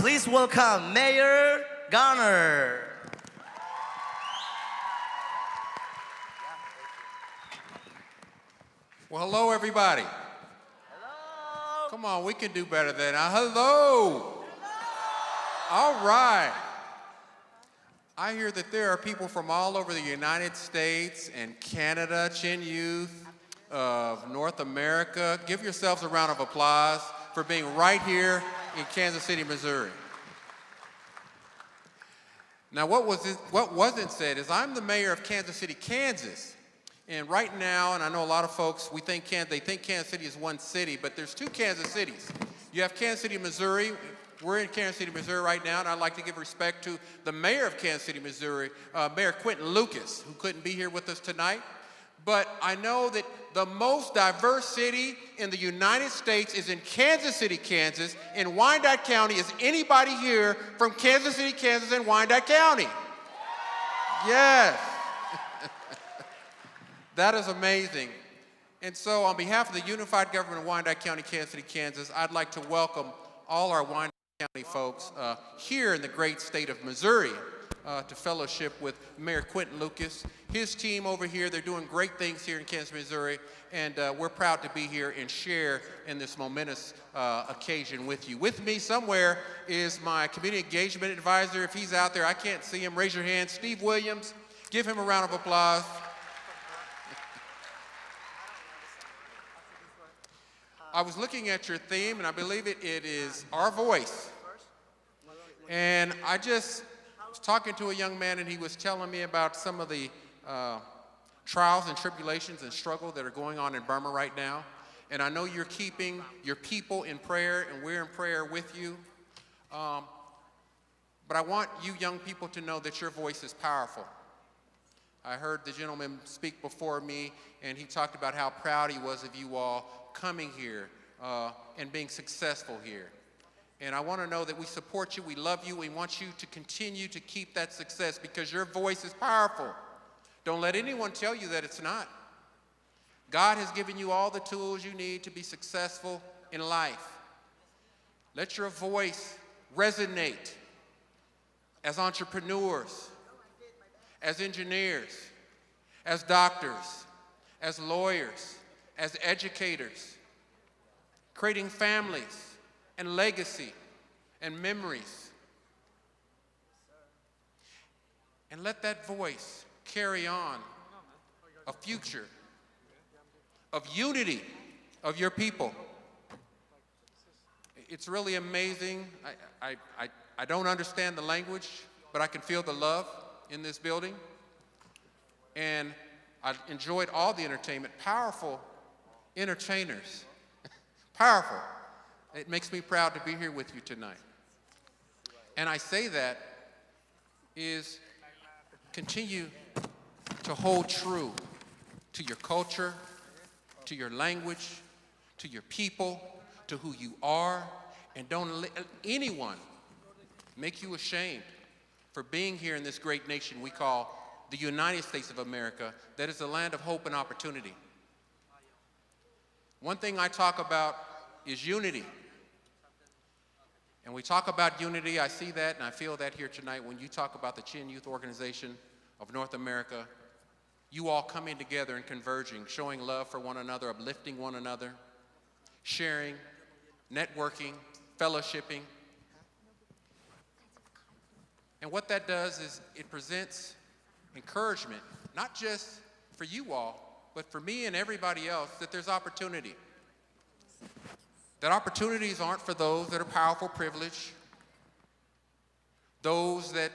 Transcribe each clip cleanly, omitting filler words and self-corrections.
Please welcome Mayor Garner. Well, hello, everybody. Hello. Come on, we can do better than that. Hello. All right. I hear that there are people from all over the United States and Canada, Chin Youth of North America. Give yourselves a round of applause for being right here in Kansas City, Missouri. Now, what wasn't said is I'm the mayor of Kansas City, Kansas. And right now, and I know a lot of folks, they think Kansas City is one city, but there's two Kansas cities. You have Kansas City, Missouri. We're in Kansas City, Missouri right now, and I'd like to give respect to the mayor of Kansas City, Missouri, Mayor Quentin Lucas, who couldn't be here with us tonight. But I know that the most diverse city in the United States is in Kansas City, Kansas, in Wyandotte County. Is anybody here from Kansas City, Kansas, and Wyandotte County? Yes. That is amazing. And so on behalf of the Unified Government of Wyandotte County, Kansas City, Kansas, I'd like to welcome all our Wyandotte County folks here in the great state of Missouri to fellowship with Mayor Quentin Lucas. His team over here, they're doing great things here in Kansas, Missouri, and we're proud to be here and share in this momentous occasion with you. With me somewhere is my community engagement advisor. If he's out there, I can't see him. Raise your hand. Steve Williams. Give him a round of applause. I was looking at your theme, and I believe it is Our Voice. And I just was talking to a young man, and he was telling me about some of the trials and tribulations and struggle that are going on in Burma right now. And I know you're keeping your people in prayer, and we're in prayer with you. But I want you young people to know that your voice is powerful. I heard the gentleman speak before me, and he talked about how proud he was of you all coming here and being successful here. And I want to know that we support you, we love you, we want you to continue to keep that success because your voice is powerful. Don't let anyone tell you that it's not. God has given you all the tools you need to be successful in life. Let your voice resonate as entrepreneurs, as engineers, as doctors, as lawyers, as educators, creating families and legacy and memories. And let that voice carry on a future of unity of your people. It's really amazing. I don't understand the language, but I can feel the love in this building. And I enjoyed all the entertainment, powerful entertainers, powerful. It makes me proud to be here with you tonight. And I say that is continue to hold true to your culture, to your language, to your people, to who you are, and don't let anyone make you ashamed for being here in this great nation we call the United States of America, that is a land of hope and opportunity. One thing I talk about is unity. And we talk about unity, I see that and I feel that here tonight when you talk about the Chin Youth Organization of North America, you all coming together and converging, showing love for one another, uplifting one another, sharing, networking, fellowshipping. And what that does is it presents encouragement, not just for you all, but for me and everybody else, that there's opportunity. That opportunities aren't for those that are powerful, privileged, those that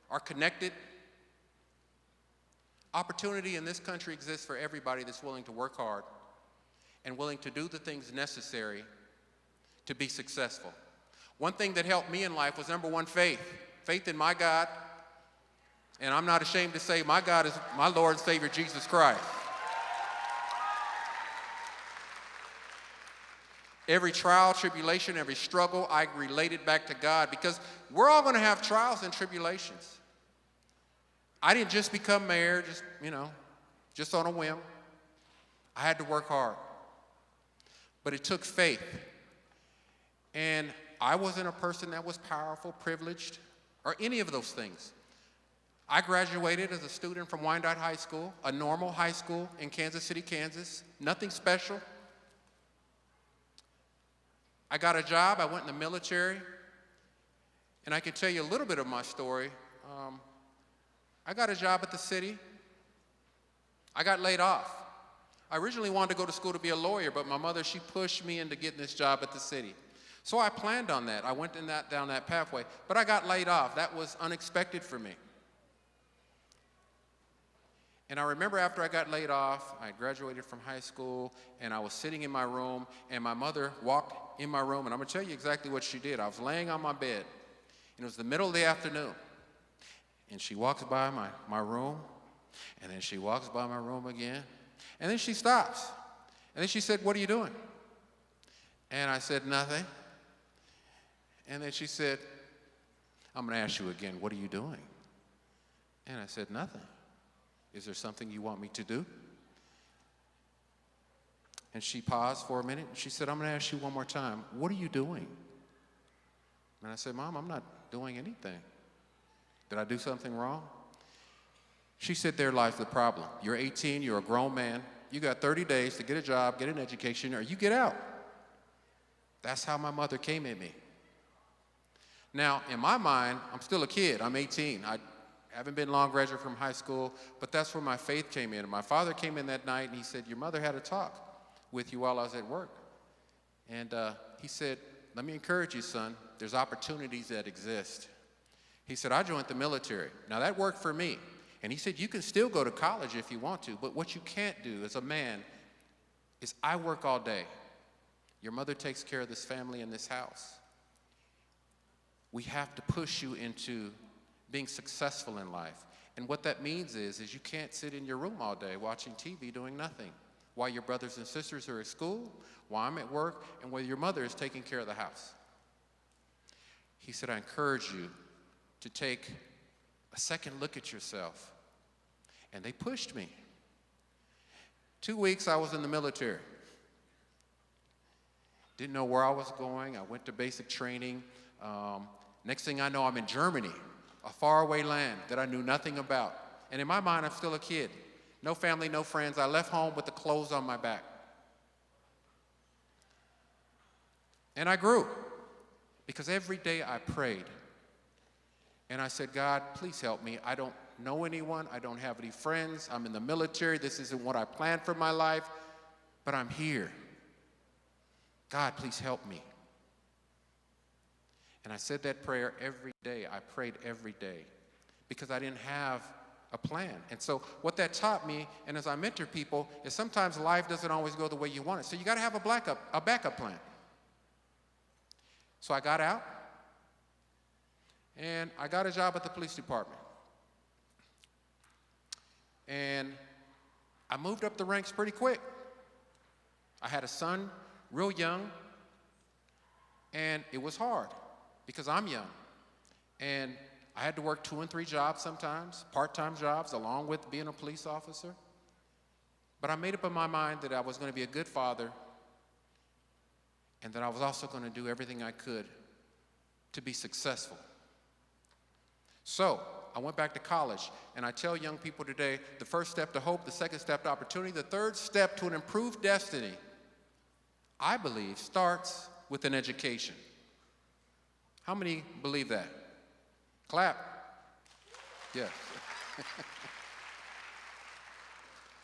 are connected. Opportunity in this country exists for everybody that's willing to work hard and willing to do the things necessary to be successful. One thing that helped me in life was, number one, faith. Faith in my God. And I'm not ashamed to say my God is my Lord and Savior, Jesus Christ. Every trial, tribulation, every struggle, I related back to God because we're all going to have trials and tribulations. I didn't just become mayor, just on a whim. I had to work hard. But it took faith. And I wasn't a person that was powerful, privileged, or any of those things. I graduated as a student from Wyandotte High School, a normal high school in Kansas City, Kansas, nothing special. I got a job, I went in the military, and I can tell you a little bit of my story. I got a job at the city. I got laid off. I originally wanted to go to school to be a lawyer, but my mother, she pushed me into getting this job at the city. So I planned on that. I went down that pathway, but I got laid off. That was unexpected for me. And I remember after I got laid off, I graduated from high school, and I was sitting in my room, and my mother walked in my room, and I'm gonna tell you exactly what she did. I was laying on my bed, and it was the middle of the afternoon, and she walks by my room, and then she walks by my room again, and then she stops, and then she said, "What are you doing?" And I said, "Nothing." And then she said, "I'm gonna ask you again, what are you doing?" And I said, "Nothing. Is there something you want me to do?" And she paused for a minute, and she said, "I'm gonna ask you one more time, what are you doing?" And I said, "Mom, I'm not doing anything. Did I do something wrong?" She said, "There lies the problem. You're 18, you're a grown man, you got 30 days to get a job, get an education, or you get out." That's how my mother came at me. Now, in my mind, I'm still a kid, I'm 18. I haven't been long graduated from high school, but that's where my faith came in. And my father came in that night and he said, "Your mother had a talk with you while I was at work." And he said, "Let me encourage you, son, there's opportunities that exist." He said, "I joined the military. Now that worked for me." And he said, "You can still go to college if you want to, but what you can't do as a man is I work all day. Your mother takes care of this family and this house. We have to push you into being successful in life. And what that means is you can't sit in your room all day watching TV doing nothing while your brothers and sisters are at school, while I'm at work, and while your mother is taking care of the house." He said, "I encourage you to take a second look at yourself." And they pushed me. 2 weeks I was in the military. Didn't know where I was going. I went to basic training. Next thing I know, I'm in Germany, a faraway land that I knew nothing about. And in my mind, I'm still a kid. No family, no friends. I left home with the clothes on my back. And I grew because every day I prayed. And I said, "God, please help me. I don't know anyone. I don't have any friends. I'm in the military. This isn't what I planned for my life, but I'm here. God, please help me." And I said that prayer every day. I prayed every day because I didn't have a plan. And so what that taught me, and as I mentor people, is sometimes life doesn't always go the way you want it. So you got to have a backup plan. So I got out, and I got a job at the police department. And I moved up the ranks pretty quick. I had a son, real young, and it was hard because I'm young. And I had to work 2 and 3 jobs sometimes, part-time jobs, along with being a police officer. But I made up in my mind that I was going to be a good father and that I was also going to do everything I could to be successful. So I went back to college, and I tell young people today, the first step to hope, the second step to opportunity, the third step to an improved destiny, I believe, starts with an education. How many believe that? Clap. Yes.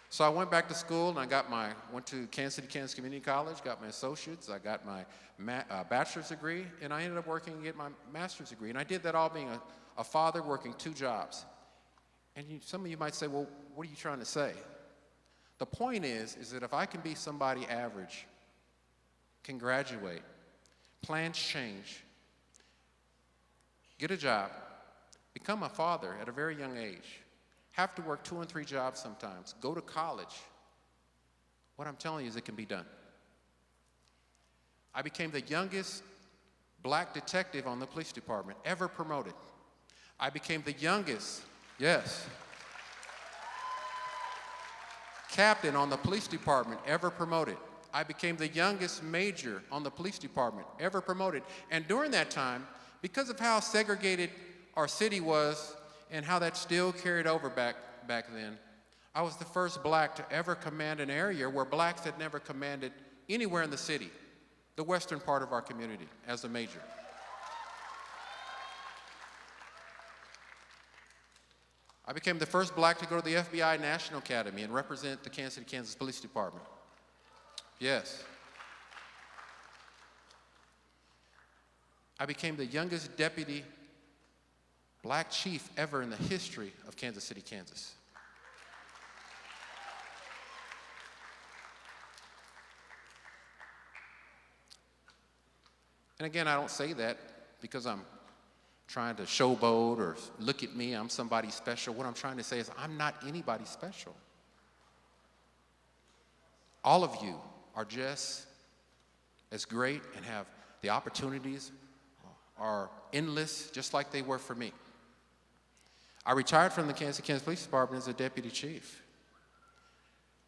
So I went back to school, and I went to Kansas City, Kansas Community College, got my associates, I got my bachelor's degree, and I ended up working and getting my master's degree. And I did that all being a father working 2 jobs. And some of you might say, "Well, what are you trying to say?" The point is that if I can be somebody average, can graduate, plans change, get a job, become a father at a very young age, have to work 2 and 3 jobs sometimes, go to college, what I'm telling you is it can be done. I became the youngest black detective on the police department ever promoted. I became the youngest, yes, captain on the police department ever promoted. I became the youngest major on the police department ever promoted. And during that time, because of how segregated our city was and how that still carried over back then, I was the first black to ever command an area where blacks had never commanded anywhere in the city, the western part of our community, as a major. I became the first black to go to the FBI National Academy and represent the Kansas City, Kansas Police Department. Yes. I became the youngest deputy black chief ever in the history of Kansas City, Kansas. And again, I don't say that because I'm trying to showboat or look at me, I'm somebody special. What I'm trying to say is I'm not anybody special. All of you are just as great and have the opportunities are endless, just like they were for me. I retired from the Kansas City, Kansas Police Department as a deputy chief.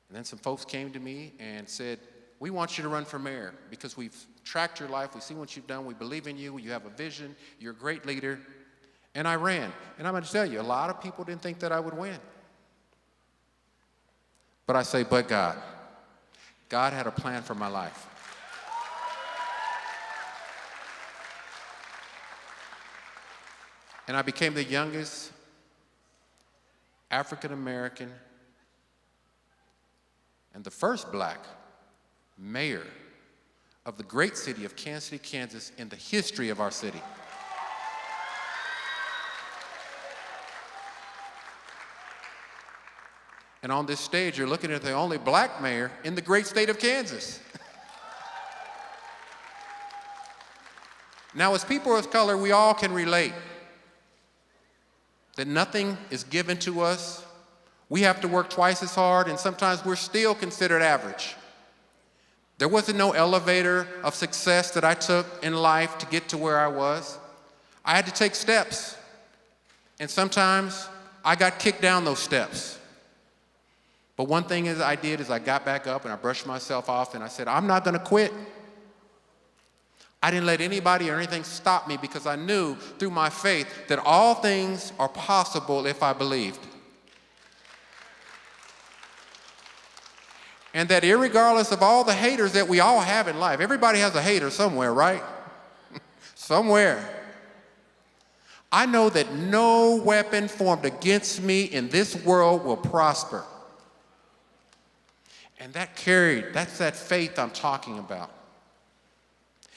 And then some folks came to me and said, we want you to run for mayor because we've tracked your life, we've seen what you've done, we believe in you, you have a vision, you're a great leader. And I ran. And I'm going to tell you, a lot of people didn't think that I would win. But I say, but God. God had a plan for my life. And I became the youngest African American and the first black mayor of the great city of Kansas City, Kansas in the history of our city. And on this stage, you're looking at the only black mayor in the great state of Kansas. Now, as people of color, we all can relate that nothing is given to us. We have to work twice as hard, and sometimes we're still considered average. There wasn't no elevator of success that I took in life to get to where I was. I had to take steps, and sometimes I got kicked down those steps. But one thing I did is I got back up and I brushed myself off and I said, I'm not going to quit. I didn't let anybody or anything stop me because I knew through my faith that all things are possible if I believed. And that irregardless of all the haters that we all have in life, everybody has a hater somewhere, right? Somewhere. I know that no weapon formed against me in this world will prosper. And that's that faith I'm talking about.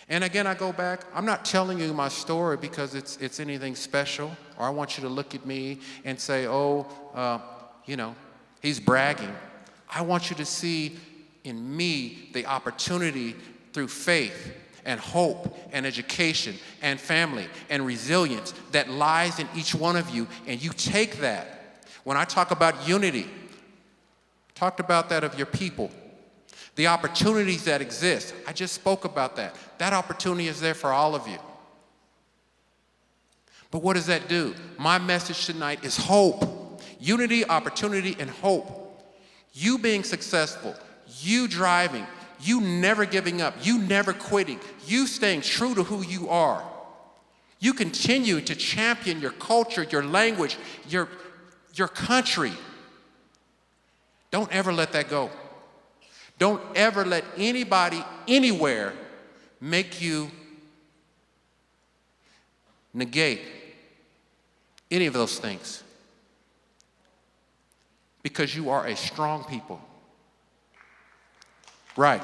And again, I go back, I'm not telling you my story because it's anything special, or I want you to look at me and say, he's bragging. I want you to see in me the opportunity through faith and hope and education and family and resilience that lies in each one of you, and you take that. When I talk about unity, talked about that of your people. The opportunities that exist, I just spoke about that. That opportunity is there for all of you. But what does that do? My message tonight is hope. Unity, opportunity, and hope. You being successful, you driving, you never giving up, you never quitting, you staying true to who you are. You continue to champion your culture, your language, your country. Don't ever let that go. Don't ever let anybody, anywhere, make you negate any of those things. Because you are a strong people. Right.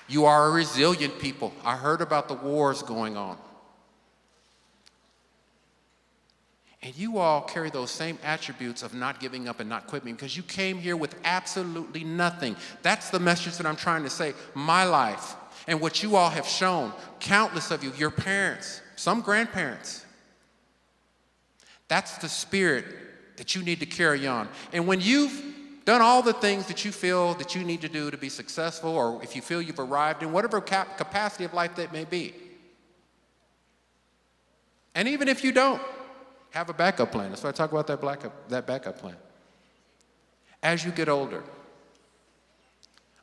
You are a resilient people. I heard about the wars going on. And you all carry those same attributes of not giving up and not quitting because you came here with absolutely nothing. That's the message that I'm trying to say. My life and what you all have shown, countless of you, your parents, some grandparents. That's the spirit that you need to carry on. And when you've done all the things that you feel that you need to do to be successful, or if you feel you've arrived in whatever capacity of life that may be, and even if you don't, have a backup plan. That's why I talk about that backup plan. As you get older,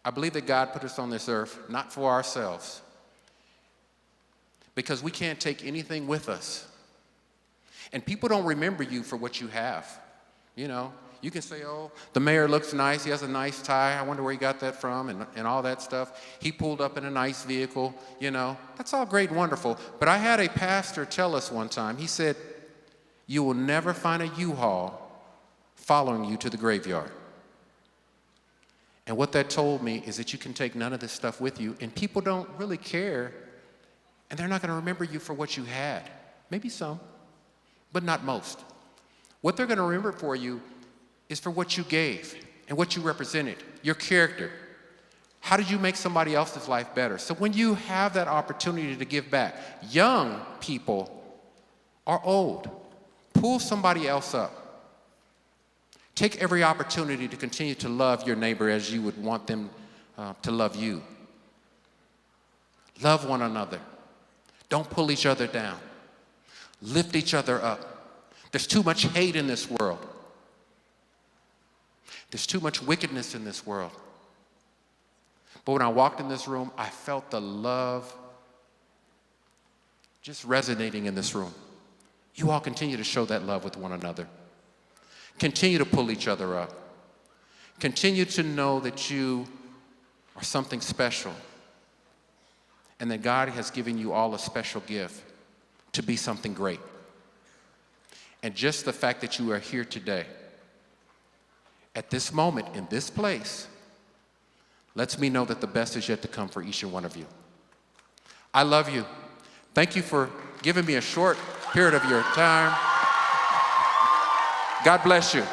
I believe that God put us on this earth not for ourselves, because we can't take anything with us. And people don't remember you for what you have. You know, you can say, oh, the mayor looks nice, he has a nice tie, I wonder where he got that from, and all that stuff. He pulled up in a nice vehicle, you know. That's all great and wonderful. But I had a pastor tell us one time, he said, you will never find a U-Haul following you to the graveyard. And what that told me is that you can take none of this stuff with you, and people don't really care, and they're not going to remember you for what you had. Maybe some, but not most. What they're going to remember for you is for what you gave and what you represented, your character. How did you make somebody else's life better? So when you have that opportunity to give back, young people are old. Pull somebody else up. Take every opportunity to continue to love your neighbor as you would want them to love you. Love one another. Don't pull each other down. Lift each other up. There's too much hate in this world. There's too much wickedness in this world. But when I walked in this room, I felt the love just resonating in this room. You all continue to show that love with one another. Continue to pull each other up. Continue to know that you are something special and that God has given you all a special gift to be something great. And just the fact that you are here today, at this moment, in this place, lets me know that the best is yet to come for each and one of you. I love you. Thank you for giving me a short period of your time. God bless you.